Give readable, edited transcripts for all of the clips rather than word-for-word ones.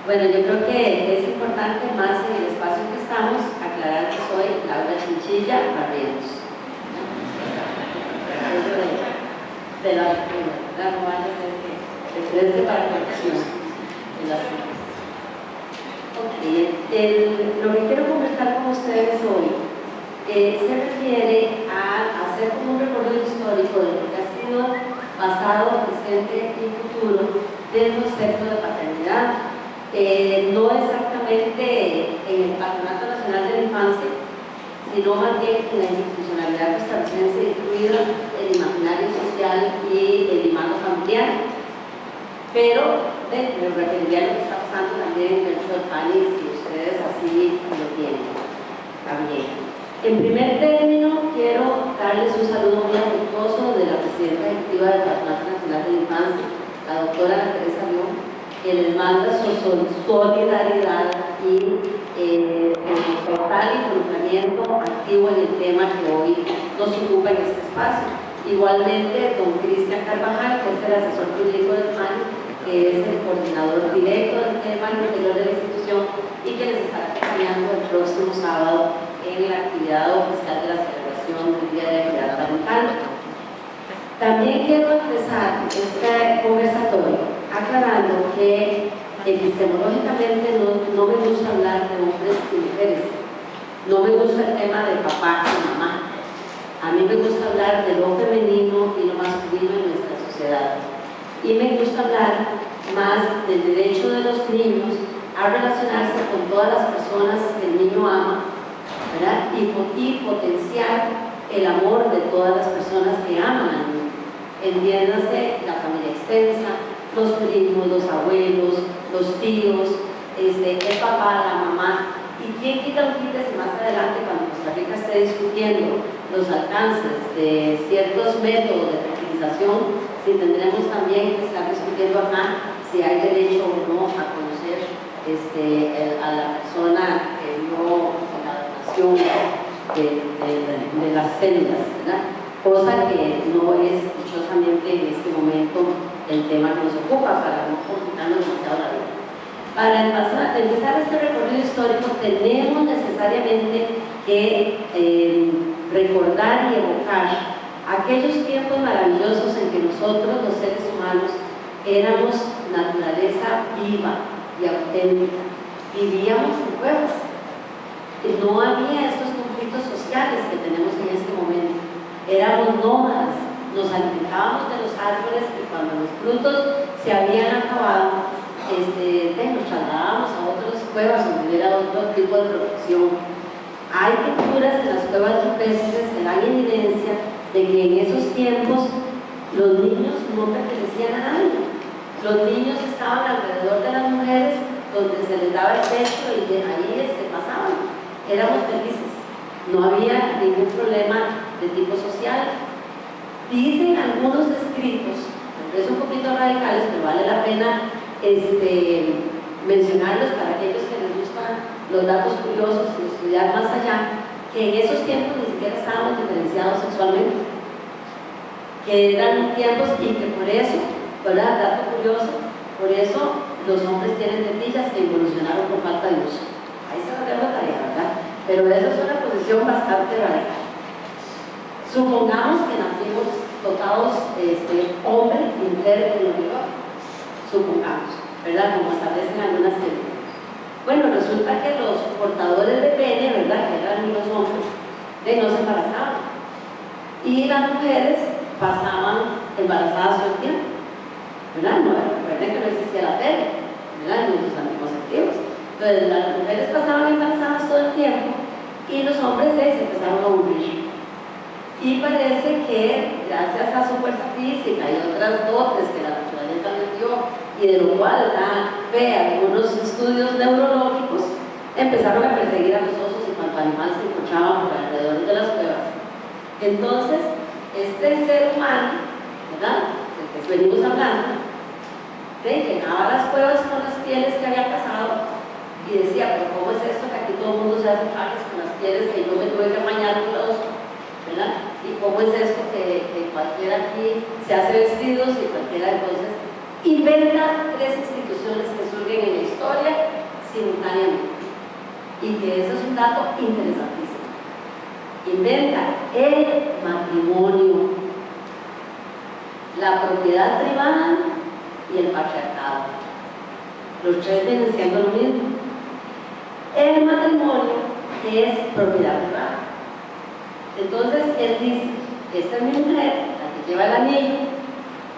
Bueno, yo creo que es importante más en el espacio en que estamos aclarar que soy Laura Chinchilla Barrientos. De las no vayas a ser que se preste para corrección de las cosas. Ok, lo que quiero conversar con ustedes hoy se refiere a hacer como un recorrido histórico de lo que ha sido pasado, presente y futuro del concepto de paternidad. No exactamente en el Patronato Nacional de la Infancia, sino más bien en la institucionalidad costarricense, incluido el imaginario social y el imago familiar. Pero me referiría a lo que está pasando también dentro del país, y ustedes así lo tienen también. En primer término, quiero darles un saludo muy afectuoso de la presidenta ejecutiva del Patronato Nacional de la Infancia, la doctora Ana Teresa León, que les manda su solidaridad y el total involucramiento activo en el tema que hoy nos ocupa en este espacio. Igualmente, don Cristian Carvajal, que es el asesor jurídico del PAN, que es el coordinador directo del tema al interior de la institución y que les estará acompañando el próximo sábado en la actividad oficial de la celebración del Día de la Equidad Parental. También quiero empezar este conversatorio aclarando que epistemológicamente no me gusta hablar de hombres y mujeres, no me gusta el tema de papá y mamá. A mí me gusta hablar de lo femenino y lo masculino en nuestra sociedad. Y me gusta hablar más del derecho de los niños a relacionarse con todas las personas que el niño ama, ¿verdad? Y potenciar el amor de todas las personas que aman al niño. Entiéndase la familia extensa, los primos, los abuelos, los tíos, el papá, la mamá. Y quién quita un quite si más adelante, cuando Costa Rica esté discutiendo los alcances de ciertos métodos de fertilización, si tendremos también que estar discutiendo acá si hay derecho o no a conocer a la persona que dio la donación de las células, ¿verdad? Cosa que no es dichosamente en este momento el tema que nos ocupa, para no complicarnos demasiado la vida. Para empezar este recorrido histórico tenemos necesariamente que recordar y evocar aquellos tiempos maravillosos en que nosotros, los seres humanos, éramos naturaleza viva y auténtica. Vivíamos en cuevas. No había estos conflictos sociales que tenemos en este momento. Éramos nómadas, nos alimentábamos de los árboles y cuando los frutos se habían acabado, nos trasladábamos a otras cuevas donde hubiera otro tipo de protección. Hay pinturas en las cuevas rupestres que dan evidencia de que en esos tiempos los niños no pertenecían a nadie. Los niños estaban alrededor de las mujeres donde se les daba el pecho y de ahí pasaban. Éramos felices, no había ningún problema de tipo social. Dicen algunos escritos, es un poquito radicales, pero vale la pena mencionarlos para aquellos que les gustan los datos curiosos y estudiar más allá, que en esos tiempos ni siquiera estábamos diferenciados sexualmente, que eran tiempos y que por eso, ¿verdad? Dato curioso, por eso los hombres tienen tetillas que evolucionaron por falta de uso. Ahí se nos dio la tarea, ¿verdad? Pero esa es una posición bastante radical. Supongamos que nacimos dotados hombre y mujer en lo biológico, supongamos, ¿verdad? Como establecen algunas teorías. Bueno, resulta que los portadores de pene, ¿verdad? Que eran los hombres, no se embarazaban. Y las mujeres pasaban embarazadas todo el tiempo, ¿verdad? No, recuerden que no existía la tele, ¿verdad? Ni los anticonceptivos. Entonces, las mujeres pasaban embarazadas todo el tiempo y los hombres se empezaron a aburrir. Y parece que gracias a su fuerza física y otras dotes que la naturaleza les dio, y de lo cual da fe a algunos estudios neurológicos, empezaron a perseguir a los osos y cuanto animal se encontraban por alrededor de las cuevas. Entonces, este ser humano, ¿verdad?, del que venimos hablando, llenaba las cuevas con las pieles que había cazado y decía, pero ¿cómo es esto que aquí todo el mundo se hace fajes con las pieles que yo me tuve que bañar con los osos? ¿Verdad? ¿Y cómo es esto que cualquiera aquí se hace vestidos y cualquiera entonces inventa 3 instituciones que surgen en la historia simultáneamente, y que eso es un dato interesantísimo. Inventa el matrimonio, la propiedad privada y el patriarcado. Los 3 vienen siendo lo mismo. El matrimonio es propiedad privada. Entonces él dice: esta es mi mujer, la que lleva el anillo,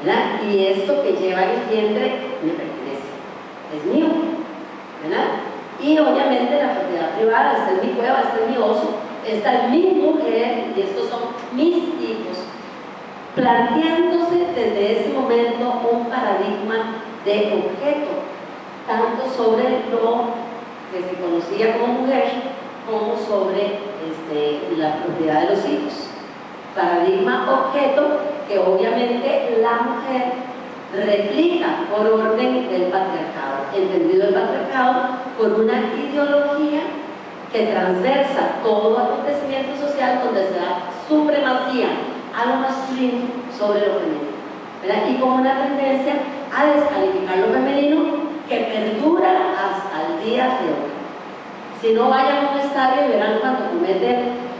¿verdad? Y esto que lleva en el vientre me pertenece, es mío, ¿verdad? Y obviamente la propiedad privada: esta es mi cueva, este es mi oso, esta es mi mujer y estos son mis hijos, planteándose desde ese momento un paradigma de objeto, tanto sobre lo que se conocía como mujer como sobre la propiedad de los hijos. Paradigma objeto que obviamente la mujer replica por orden del patriarcado, entendido el patriarcado por una ideología que transversa todo acontecimiento social, donde se da supremacía a lo masculino sobre lo femenino, ¿verdad? Y con una tendencia a descalificar lo femenino que perdura hasta el día de hoy. Si no vayan a un estadio y verán cuando comete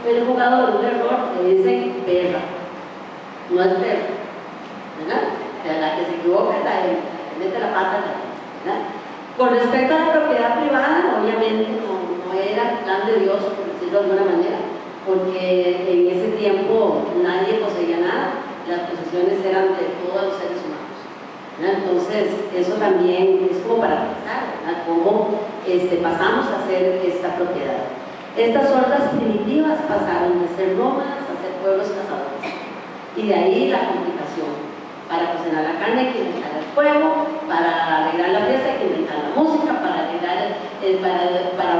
el jugador un error, le dicen perra, no es perra, ¿verdad? O sea, la que se equivoca es la que mete la pata, ¿verdad? Con respecto a la propiedad privada, obviamente no era el plan de Dios, por decirlo de alguna manera, porque en ese tiempo nadie poseía nada, las posesiones eran de todos los seres humanos, ¿verdad? Entonces eso también es como para pensar, ¿verdad? Cómo pasamos a ser esta propiedad. Estas hordas primitivas pasaron de ser nómadas a ser pueblos cazadores, y de ahí la complicación. Para cocinar la carne hay que inventar el fuego, para arreglar la fiesta hay que inventar la música, para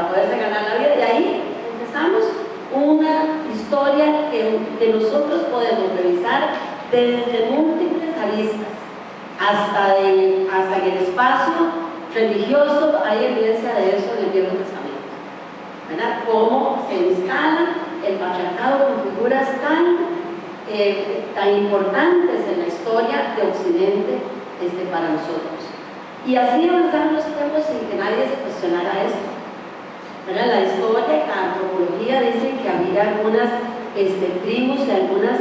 poderse ganar la vida. Y ahí empezamos una historia que nosotros podemos revisar desde múltiples aristas, hasta en el espacio religioso. Hay evidencia de eso en el Viejo Testamento, ¿verdad? Cómo se instala el patriarcado con figuras tan importantes en la historia de Occidente para nosotros. Y así avanzaron los tiempos sin que nadie se cuestionara esto, ¿verdad? La historia, la antropología dice que había algunas tribus y algunos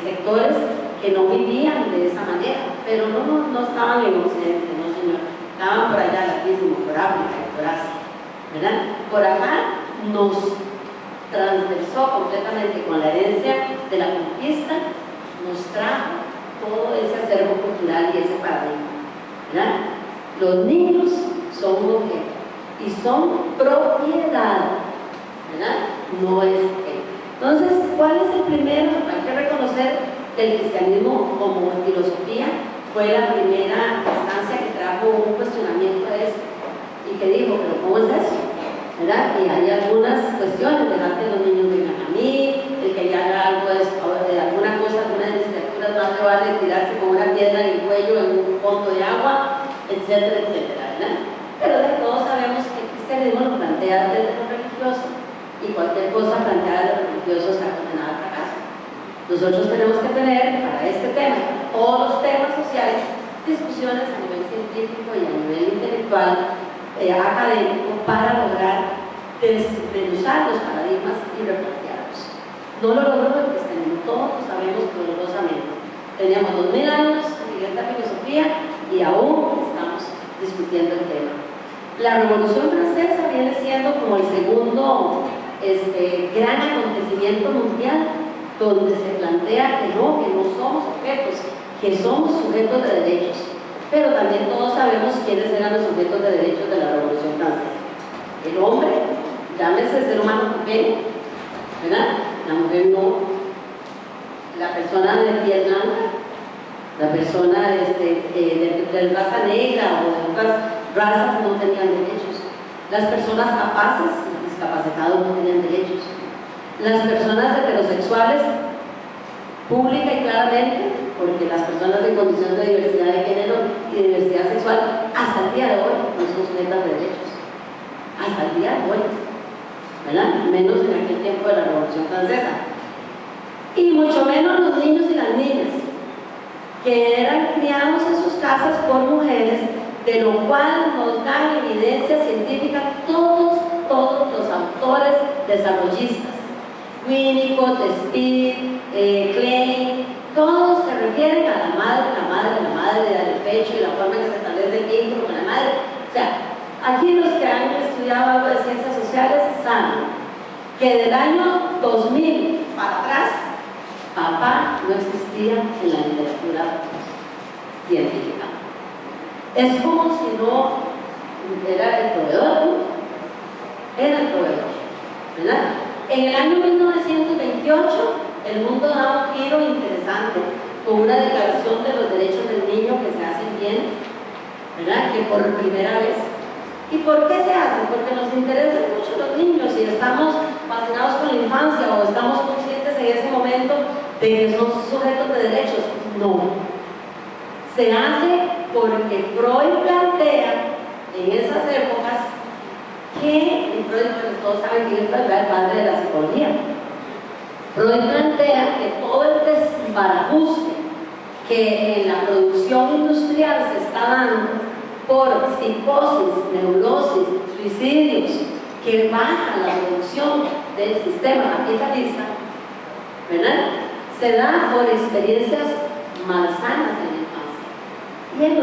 sectores que no vivían de esa manera, pero no estaban en Occidente, no señor, estaban por allá larguísimo, por África y por Asia, ¿verdad? Por acá nos transversó completamente con la herencia de la conquista, nos trajo todo ese acervo cultural y ese paradigma, ¿verdad? Los niños son un objeto y son propiedad, ¿verdad? No es objeto. Entonces, ¿cuál es el primero? Hay que reconocer que el cristianismo como filosofía fue la primera instancia que trajo un cuestionamiento de esto y que dijo: ¿pero cómo es eso? ¿Verdad? Y hay algunas cuestiones, ¿verdad? Que los niños vengan a mí, el que ya haga algo de alguna cosa, alguna de mis criaturas, más le vale tirarse con una piedra en el cuello en un fondo de agua, etcétera, etcétera, ¿verdad? Pero de todos sabemos que el cristianismo lo plantea desde lo religioso, y cualquier cosa planteada desde lo religioso está condenada al fracaso. Nosotros tenemos que tener para este tema, para todos los temas sociales, discusiones a nivel científico y a nivel intelectual, académico, para lograr desmenuzar los paradigmas y replantearlos. No lo logró el cristianismo, todos lo sabemos dolorosamente. Teníamos 2000 años de esta filosofía y aún estamos discutiendo el tema. La Revolución Francesa viene siendo como el segundo gran acontecimiento mundial, donde se plantea que no somos objetos, que somos sujetos de derechos. Pero también todos sabemos quiénes eran los sujetos de derechos de la Revolución Francesa. El hombre, llámese el ser humano pequeño, ¿verdad? La mujer no. La persona de piel blanca, la persona de raza negra o de otras razas no tenían derechos. Las personas capaces, los discapacitados no tenían derechos. Las personas heterosexuales, pública y claramente, porque las personas en condición de diversidad de género y diversidad sexual hasta el día de hoy no son sujetas de derechos, hasta el día de hoy, ¿verdad? Menos en aquel tiempo de la Revolución Francesa, y mucho menos los niños y las niñas, que eran criados en sus casas por mujeres, de lo cual nos dan evidencia científica todos los autores desarrollistas. Winnicott, Speed, Klein, todos se refieren a la madre del pecho y la forma en que se establece el vínculo con la madre. O sea, aquí los que han estudiado algo de ciencias sociales saben que del año 2000 para atrás, papá no existía en la literatura científica. Es como si no era el proveedor, ¿no? Era el proveedor, ¿verdad? En el año 1928, el mundo da un giro interesante con una declaración de los derechos del niño que se hace bien, ¿verdad? Que por primera vez. ¿Y por qué se hace? Porque nos interesan mucho los niños y estamos fascinados con la infancia o estamos conscientes en ese momento de que son sujetos de derechos. No. Se hace porque Freud plantea en esas épocas que, y Freud, pues todos saben que es el padre de la psicología, Freud plantea que todo el desbarajuste que en la producción industrial se está dando por psicosis, neurosis, suicidios, que bajan la producción del sistema capitalista, ¿verdad? Se da por experiencias malsanas en la infancia. Y él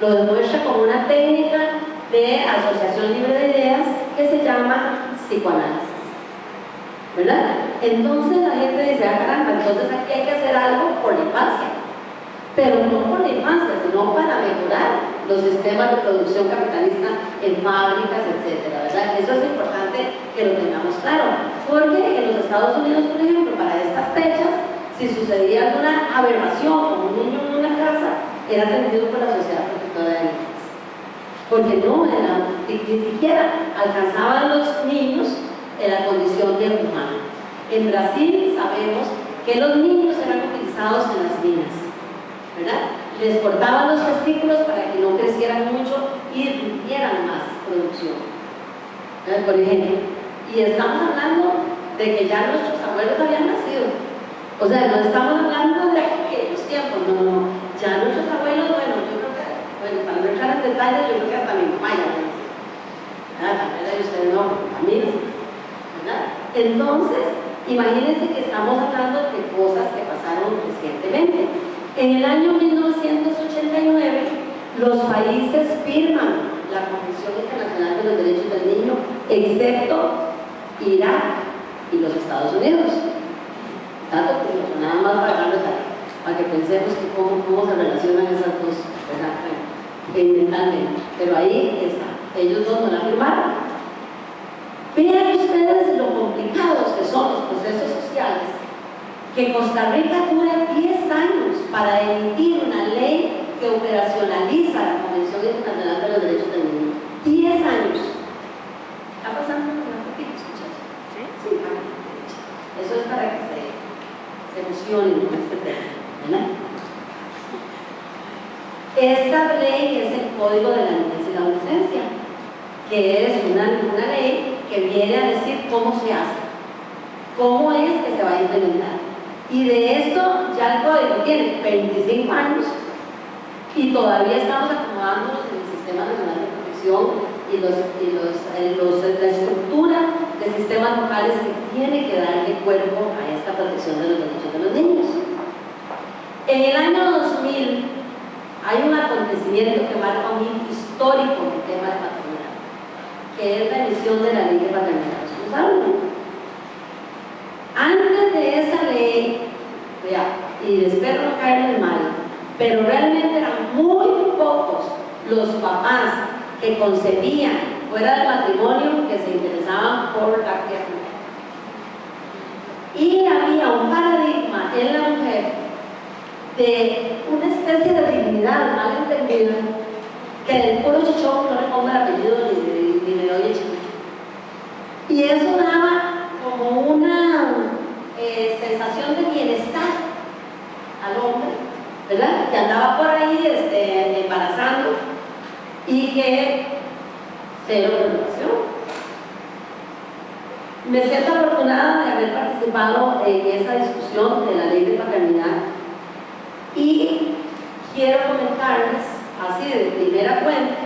lo demuestra con una técnica de asociación libre de ideas que se llama psicoanálisis, ¿verdad? Entonces la gente dice, ah caramba, entonces aquí hay que hacer algo por la infancia, pero no por la infancia, sino para mejorar los sistemas de producción capitalista en fábricas, etcétera, ¿verdad? Eso es importante que lo tengamos claro, porque en los Estados Unidos, por ejemplo, para estas fechas, si sucedía alguna aberración con un niño en una casa, era atendido por la Sociedad Protectora de Animales, porque no era, ni siquiera alcanzaban los niños en la condición de humano. En Brasil sabemos que los niños eran utilizados en las minas, ¿verdad? Les cortaban los testículos para que no crecieran mucho y rindieran más producción, ¿verdad? Por ejemplo. Y estamos hablando de que ya nuestros abuelos habían nacido. O sea, no estamos hablando de aquellos tiempos, no. Ya nuestros abuelos, bueno, yo creo que, para no entrar en detalles, yo creo que hasta mi mamá ya lo decía, ¿verdad? También ustedes no, familias, ¿verdad? Entonces, imagínense que estamos hablando de cosas que pasaron recientemente. En el año 1989, los países firman la Convención Internacional de los Derechos del Niño, excepto Irak y los Estados Unidos. Dato curioso, nada más para darles para que pensemos que cómo se relacionan esas dos, ¿verdad? Mentalmente. Pero ahí está, ellos dos no la firmaron. Vean ustedes lo complicados que son los procesos sociales, que Costa Rica dura 10 años para emitir una ley que operacionaliza la Convención Internacional de los Derechos del Niño. 10 años. ¿Está pasando una fotito, muchachos? Sí. Eso es para que se emocionen con este tema, ¿verdad? Esta ley es el Código de la Niñez y la Adolescencia, que es una ley que viene a decir cómo se hace, cómo es que se va a implementar. Y de esto ya el código tiene 25 años y todavía estamos acomodándonos en el Sistema Nacional de Protección y la estructura de sistemas locales que tiene que darle cuerpo a esta protección de los derechos de los niños. En el año 2000 hay un acontecimiento que marca un hito histórico en el tema de paternidad, que es la emisión de la Ley de Paternidad Responsable. Antes de esa ley, y espero no caer en el mal, pero realmente eran muy pocos los papás que concebían fuera del matrimonio que se interesaban por la criatura. Y había un paradigma en la mujer de una especie de dignidad mal entendida, que del puro chichón no le pongo el apellido ni le doy el chichón. Y eso daba como una sensación de bienestar al hombre, ¿verdad? Que andaba por ahí embarazando y que cero preocupación. Me siento afortunada de haber participado en esa discusión de la ley de paternidad y quiero comentarles, así de primera fuente,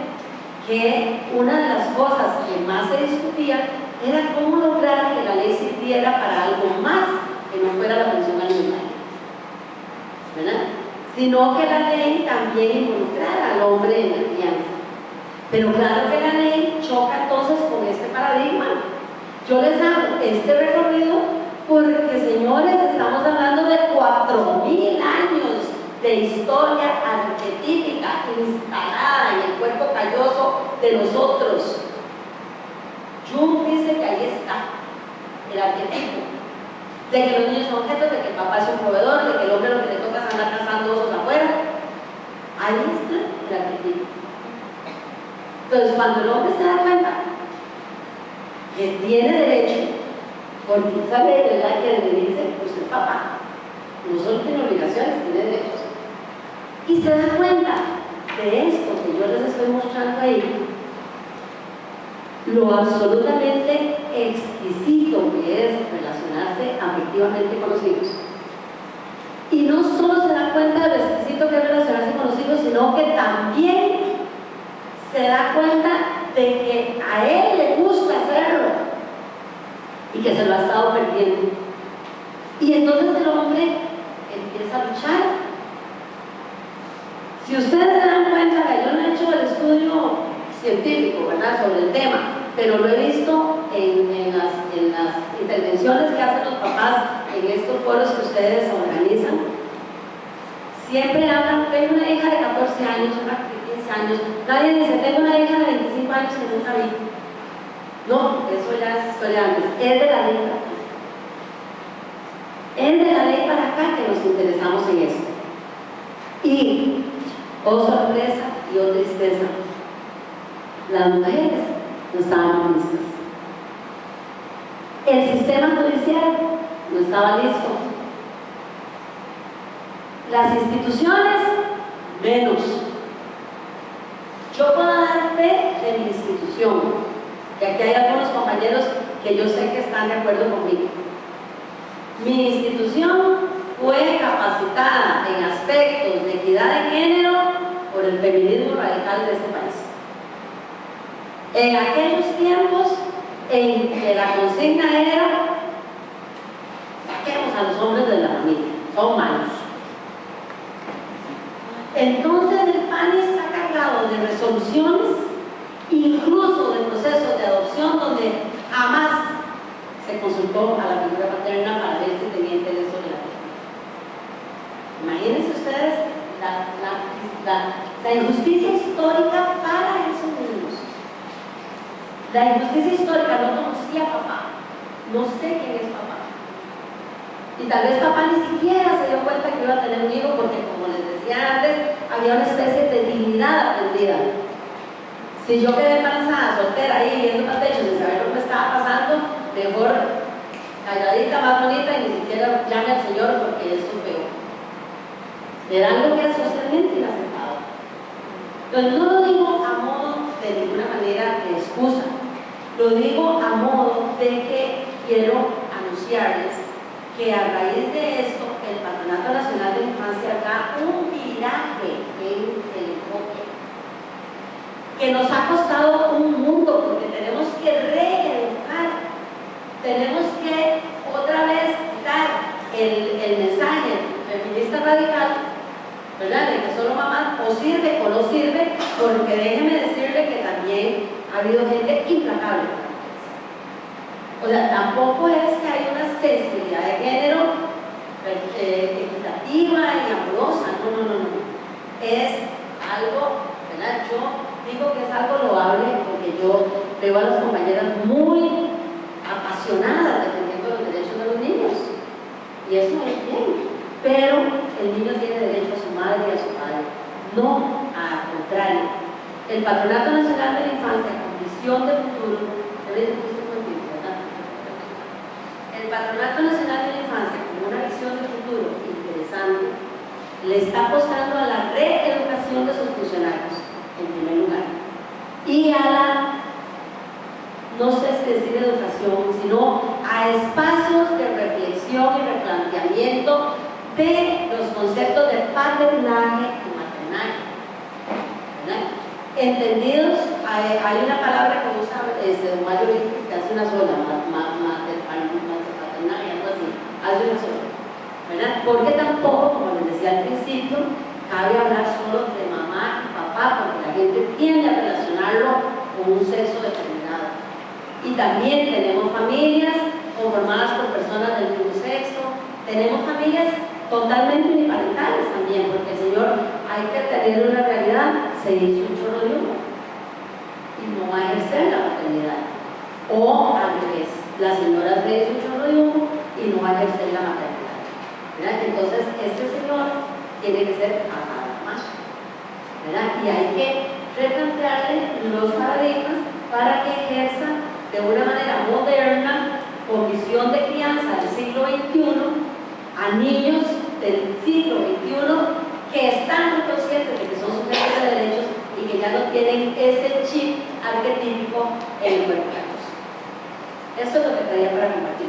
que una de las cosas que más se discutía era cómo lograr que la ley sirviera para algo más que no fuera la pensión alimentaria, ¿verdad? Sino que la ley también involucrara al hombre en la crianza. Pero claro que la ley choca entonces con este paradigma. Yo les hago este recorrido porque, señores, estamos hablando de 4000 años de historia arquetípica instalada en el cuerpo calloso de nosotros. Jung dice que ahí está el arquetipo, de que los niños son objetos, de que el papá es un proveedor, de que el hombre lo que le toca es andar cazando osos afuera. Ahí está el arquetipo. Entonces, cuando el hombre se da cuenta que tiene derecho, porque sabe, ¿verdad?, que le dice, pues el papá no solo tiene obligaciones, tiene derechos, y se da cuenta de esto que yo les estoy mostrando ahí, lo absolutamente exquisito que es relacionarse afectivamente con los hijos. Y no solo se da cuenta de lo exquisito que es relacionarse con los hijos, sino que también se da cuenta de que a él le gusta hacerlo y que se lo ha estado perdiendo. Y entonces el hombre empieza a luchar. Si ustedes se dan cuenta, que yo no he hecho el estudio científico, ¿verdad?, sobre el tema, pero lo he visto en las intervenciones que hacen los papás en estos foros que ustedes organizan. Siempre hablan, tengo una hija de 14 años, una de 15 años, nadie dice, tengo una hija de 25 años que nunca vi. No, eso ya es historia antes, es de la ley para acá. Es de la ley para acá que nos interesamos en esto. Y, oh sorpresa y oh tristeza, las mujeres no estaban listas. El sistema judicial no estaba listo. Las instituciones, menos. Yo puedo dar fe de mi institución, y aquí hay algunos compañeros que yo sé que están de acuerdo conmigo. Mi institución fue capacitada en aspectos de equidad de género por el feminismo radical de este país. En aquellos tiempos en que la consigna era: saquemos a los hombres de la familia, son malos. Entonces el PANI está cargado de resoluciones, incluso de procesos de adopción donde jamás se consultó a la figura paterna para ver si tenía interés sobre la vida. Imagínense ustedes la injusticia histórica para esos niños. La injusticia histórica: no conocía a papá, no sé quién es papá. Y tal vez papá ni siquiera se dio cuenta que iba a tener un hijo, porque, como les decía antes, había una especie de dignidad aprendida. Si yo quedé embarazada, soltera, ahí viendo para el techo sin saber lo que estaba pasando, mejor calladita, más bonita, y ni siquiera llame al Señor porque es su peor. Era algo que era socialmente inaceptado. Entonces, no lo digo a modo de ninguna manera de excusa, lo digo a modo de que quiero anunciarles que a raíz de esto el Patronato Nacional de la Infancia da un viraje en el enfoque que nos ha costado un mundo, porque tenemos que reeducar, tenemos que otra vez dar el mensaje feminista radical, ¿verdad?, de que solo mamá o sirve o no sirve, porque déjeme decirle que también ha habido gente implacable. O sea, tampoco es que hay una sensibilidad de género equitativa y amorosa, no. Es algo, ¿verdad? Yo digo que es algo loable, porque yo veo a las compañeras muy apasionadas defendiendo los derechos de los niños, y eso es bien, pero el niño tiene derecho a su madre y a su padre, no al contrario. El Patronato Nacional de la Infancia, con visión de futuro, el Patronato Nacional de la Infancia, con una visión de futuro interesante, le está apostando a la reeducación de sus funcionarios, en primer lugar, y a la, no sé si decir educación, sino a espacios de reflexión y replanteamiento de los conceptos de paternaje y maternidad. entendidos, hay una palabra que usa don Mario Víctor, que hace una sola, maternaria, algo así, hace una sola, ¿verdad? Porque tampoco, como les decía al principio, cabe hablar solo de mamá y papá, porque la gente tiende a relacionarlo con un sexo determinado. Y también tenemos familias conformadas por personas del mismo sexo, tenemos familias totalmente uniparentales también, porque el Señor, hay que tener una realidad, se hizo un chorro de humo y no va a ejercer la maternidad. O al revés, la señora se hizo un chorro de humo y no va a ejercer la maternidad, ¿verdad? Entonces, este señor tiene que ser amado más, ¿verdad? Y hay que replantearle los paradigmas para que ejerza de una manera moderna, con visión de crianza del siglo XXI, a niños del siglo XXI que están muy conscientes de que son sujetos de derechos y que ya no tienen ese chip arquetípico en el cuerpo. Esto es lo que traía para compartir.